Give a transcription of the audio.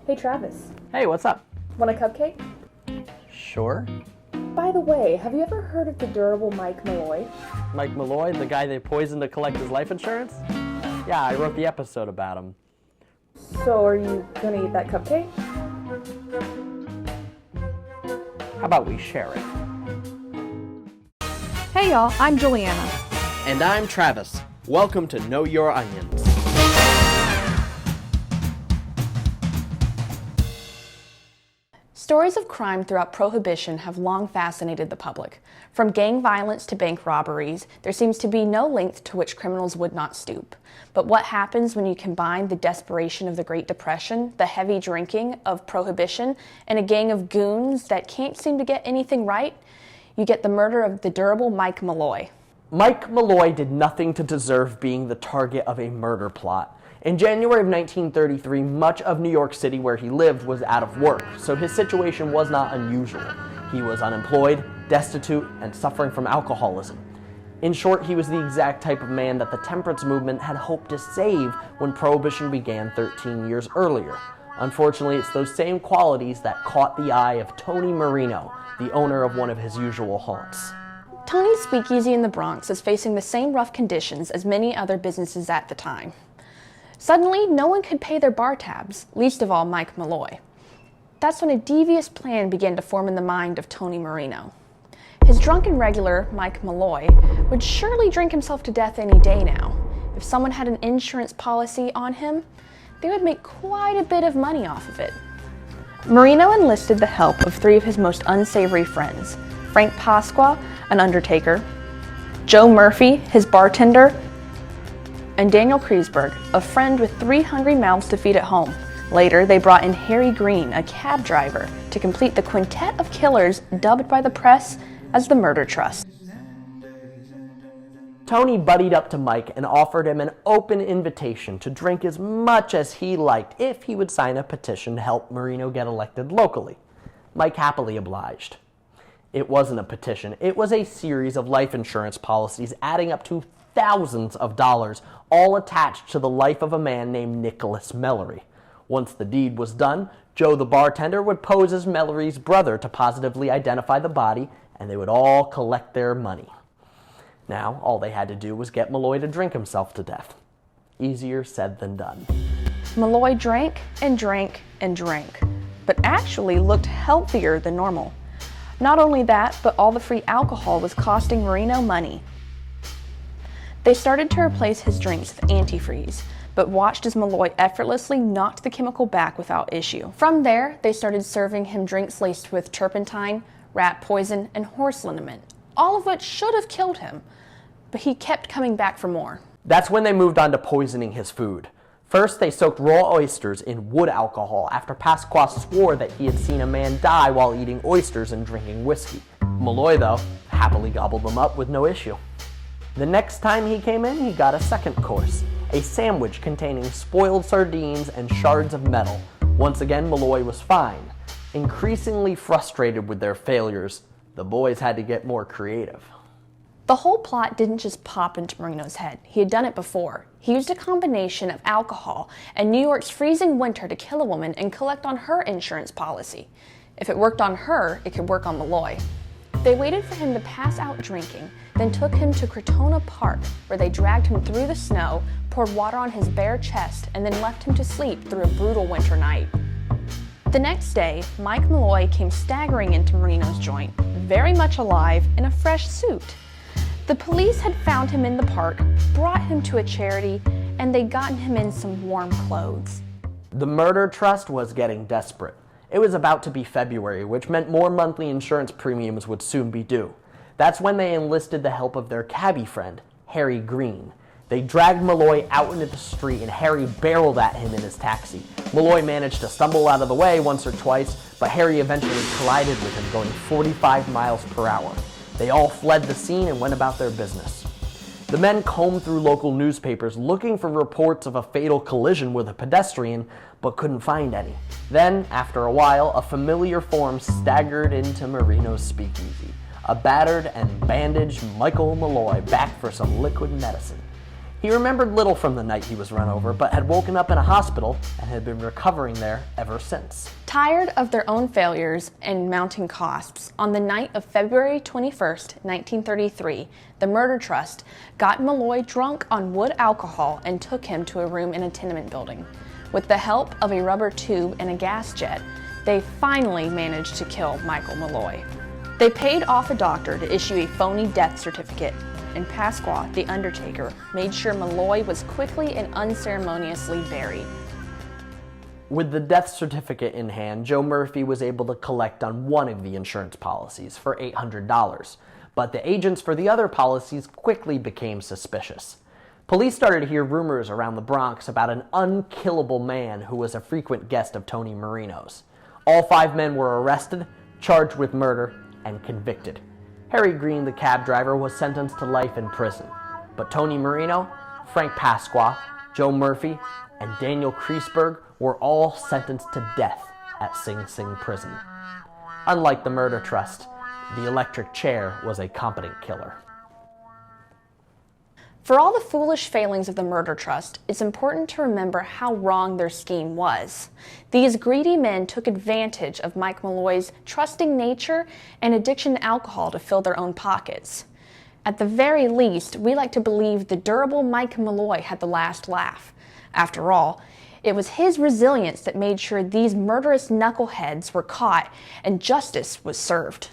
Hey Travis, Hey, what's up? want a cupcake? Sure. By the way, have you ever heard of the Durable Mike Malloy? Mike Malloy, the guy they poisoned to collect his life insurance? Yeah, I wrote the episode about him. So are you gonna eat that cupcake? How about we share it? Hey y'all, I'm Juliana. And I'm Travis. Welcome to Know Your Onions. Stories of crime throughout Prohibition have long fascinated the public. From gang violence to bank robberies, there seems to be no length to which criminals would not stoop. But what happens when you combine the desperation of the Great Depression, the heavy drinking of Prohibition, and a gang of goons that can't seem to get anything right? You get the murder of the Durable Mike Malloy. Mike Malloy did nothing to deserve being the target of a murder plot. In January of 1933, much of New York City where he lived was out of work, so his situation was not unusual. He was unemployed, destitute, and suffering from alcoholism. In short, he was the exact type of man that the temperance movement had hoped to save when Prohibition began 13 years earlier. Unfortunately, it's those same qualities that caught the eye of Tony Marino, the owner of one of his usual haunts. Tony's speakeasy in the Bronx is facing the same rough conditions as many other businesses at the time. Suddenly, no one could pay their bar tabs, least of all Mike Malloy. That's when a devious plan began to form in the mind of Tony Marino. His drunken regular, Mike Malloy, would surely drink himself to death any day now. If someone had an insurance policy on him, they would make quite a bit of money off of it. Marino enlisted the help of three of his most unsavory friends: Frank Pasqua, an undertaker, Joe Murphy, his bartender, and Daniel Kreisberg, a friend with 3 hungry mouths to feed at home. Later, they brought in Harry Green, a cab driver, to complete the quintet of killers dubbed by the press as the Murder Trust. Tony buddied up to Mike and offered him an open invitation to drink as much as he liked if he would sign a petition to help Marino get elected locally. Mike happily obliged. It wasn't a petition, it was a series of life insurance policies adding up to thousands of dollars, all attached to the life of a man named Nicholas Mellery. Once the deed was done, Joe the bartender would pose as Mellery's brother to positively identify the body, and they would all collect their money. Now, all they had to do was get Malloy to drink himself to death. Easier said than done. Malloy drank and drank and drank, but actually looked healthier than normal. Not only that, but all the free alcohol was costing Marino money. They started to replace his drinks with antifreeze, but watched as Malloy effortlessly knocked the chemical back without issue. From there, they started serving him drinks laced with turpentine, rat poison, and horse liniment, all of which should have killed him, but he kept coming back for more. That's when they moved on to poisoning his food. First, they soaked raw oysters in wood alcohol after Pasqua swore that he had seen a man die while eating oysters and drinking whiskey. Malloy, though, happily gobbled them up with no issue. The next time he came in, he got a second course, a sandwich containing spoiled sardines and shards of metal. Once again, Malloy was fine. Increasingly frustrated with their failures, the boys had to get more creative. The whole plot didn't just pop into Marino's head. He had done it before. He used a combination of alcohol and New York's freezing winter to kill a woman and collect on her insurance policy. If it worked on her, it could work on Malloy. They waited for him to pass out drinking, then took him to Crotona Park, where they dragged him through the snow, poured water on his bare chest, and then left him to sleep through a brutal winter night. The next day, Mike Malloy came staggering into Marino's joint, very much alive, in a fresh suit. The police had found him in the park, brought him to a charity, and they'd gotten him in some warm clothes. The Murder Trust was getting desperate. It was about to be February, which meant more monthly insurance premiums would soon be due. That's when they enlisted the help of their cabbie friend, Harry Green. They dragged Malloy out into the street and Harry barreled at him in his taxi. Malloy managed to stumble out of the way once or twice, but Harry eventually collided with him going 45 miles per hour. They all fled the scene and went about their business. The men combed through local newspapers looking for reports of a fatal collision with a pedestrian, but couldn't find any. Then, after a while, a familiar form staggered into Marino's speakeasy. A battered and bandaged Michael Malloy back for some liquid medicine. He remembered little from the night he was run over, but had woken up in a hospital and had been recovering there ever since. Tired of their own failures and mounting costs, on the night of February 21st, 1933, the murder trust got Malloy drunk on wood alcohol and took him to a room in a tenement building. With the help of a rubber tube and a gas jet, they finally managed to kill Michael Malloy. They paid off a doctor to issue a phony death certificate, and Pasqua, the undertaker, made sure Malloy was quickly and unceremoniously buried. With the death certificate in hand, Joe Murphy was able to collect on one of the insurance policies for $800, but the agents for the other policies quickly became suspicious. Police started to hear rumors around the Bronx about an unkillable man who was a frequent guest of Tony Marino's. All 5 men were arrested, charged with murder, and convicted. Harry Green, the cab driver, was sentenced to life in prison, but Tony Marino, Frank Pasqua, Joe Murphy, and Daniel Kreisberg were all sentenced to death at Sing Sing prison. Unlike the murder trust, the electric chair was a competent killer. For all the foolish failings of the murder trust, it's important to remember how wrong their scheme was. These greedy men took advantage of Mike Malloy's trusting nature and addiction to alcohol to fill their own pockets. At the very least, we like to believe the durable Mike Malloy had the last laugh. After all, it was his resilience that made sure these murderous knuckleheads were caught and justice was served.